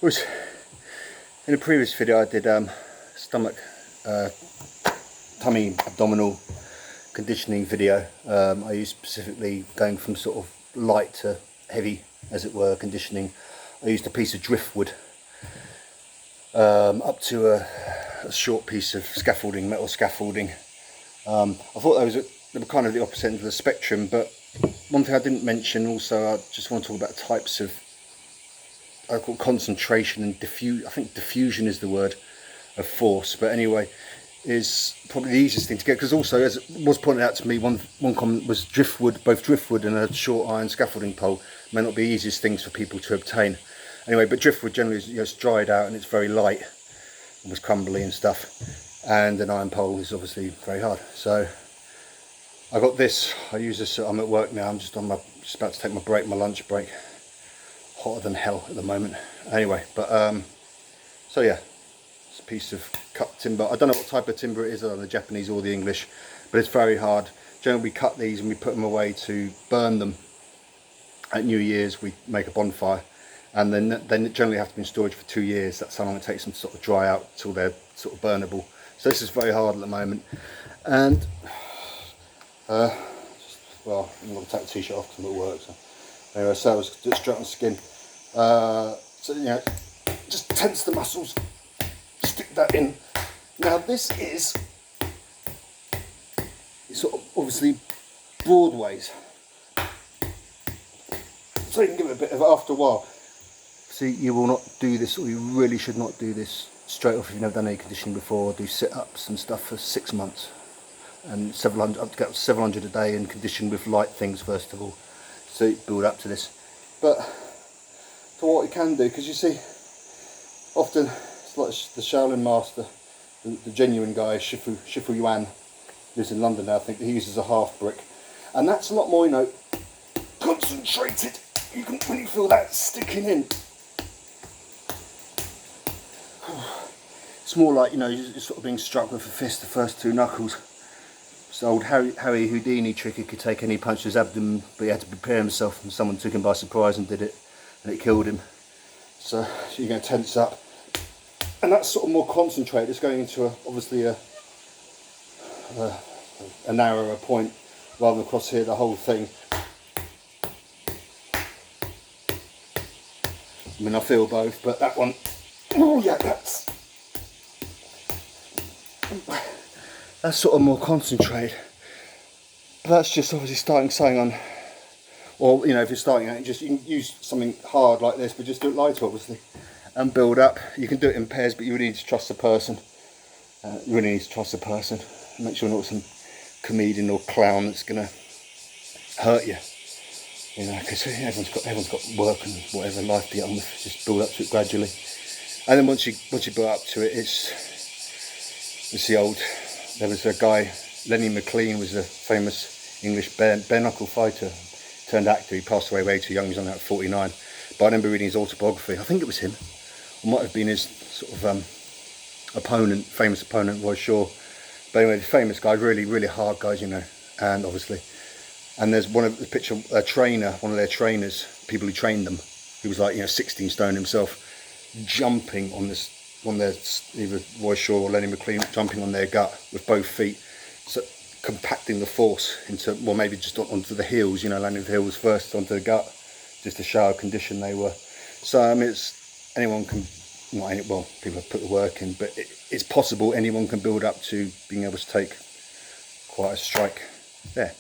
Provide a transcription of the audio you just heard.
was in a previous video I did stomach, tummy, abdominal conditioning video. I used specifically going from sort of light to heavy, as it were, conditioning. I used a piece of driftwood up to a short piece of scaffolding, metal scaffolding. I thought they were kind of the opposite end of the spectrum, but one thing I didn't mention also, I just want to talk about types of, I call concentration and diffusion. I think diffusion is the word of force, but anyway, is probably the easiest thing to get, because also, as was pointed out to me, one comment was driftwood, both driftwood and a short iron scaffolding pole may not be the easiest things for people to obtain. Anyway, but driftwood generally is, it's dried out and it's very light, almost crumbly and stuff, and an iron pole is obviously very hard. So I got this. I use this. I'm at work now. I'm just about to take my break, my lunch break. Hotter than hell at the moment. Anyway, but so yeah, it's a piece of cut timber. I don't know what type of timber it is, either the Japanese or the English, but it's very hard. Generally, we cut these and we put them away to burn them. At New Year's, we make a bonfire, and then it generally have to be in storage for 2 years. That's how long it takes them to sort of dry out till they're sort of burnable. So this is very hard at the moment, and well, I'm going to take the t-shirt off because I'm at work. So anyway, so I was just straight on skin. So you know, just tense the muscles, stick that in. Now this is sort of obviously broadways, so you can give it a bit of, after a while. See, you will not do this, or you really should not do this straight off if you've never done any conditioning before. Do sit-ups and stuff for 6 months. And up to 700 a day, and condition with light things first of all, so you build up to this. But for what you can do, because you see often it's like the Shaolin master, the genuine guy, Shifu Yuan, lives in London now. I think he uses a half brick, and that's a lot more, you know, concentrated. You can really feel that sticking in. It's more like, you know, you're sort of being struck with a fist, the first 2 knuckles. It's the old Harry Houdini trick. He could take any punch to his abdomen, but he had to prepare himself, and someone took him by surprise and did it, and it killed him. So you're going to tense up, and that's sort of more concentrated. It's going into obviously a narrower point, rather than across here the whole thing. I mean, I feel both, but that one, oh yeah, that's sort of more concentrated. But that's just obviously starting something on, or you know, if you're starting out, you can use something hard like this, but just do it lighter obviously, and build up. You can do it in pairs, but you really need to trust the person. You really need to trust the person. Make sure you're not some comedian or clown that's gonna hurt you. You know, because everyone's got work and whatever life to get on with. Just build up to it gradually, and then once you build up to it, it's the old. There was a guy, Lenny McLean, was a famous English bare knuckle fighter, turned actor. He passed away way too young. He was only like 49. But I remember reading his autobiography. I think it was him, or might have been his sort of famous opponent, Roy Shaw. But anyway, the famous guy, really hard guys, you know, and obviously. And there's one of the picture, a trainer, one of their trainers, people who trained them, he was like, you know, 16 stone himself, jumping on this, on their, either Roy Shaw or Lenny McLean, jumping on their gut with both feet, so compacting the force into, well, maybe just onto the heels, you know, landing the heels first onto the gut, just to show how conditioned they were. So I mean, it's, anyone can, not any, well, people have put the work in, but it's possible anyone can build up to being able to take quite a strike there.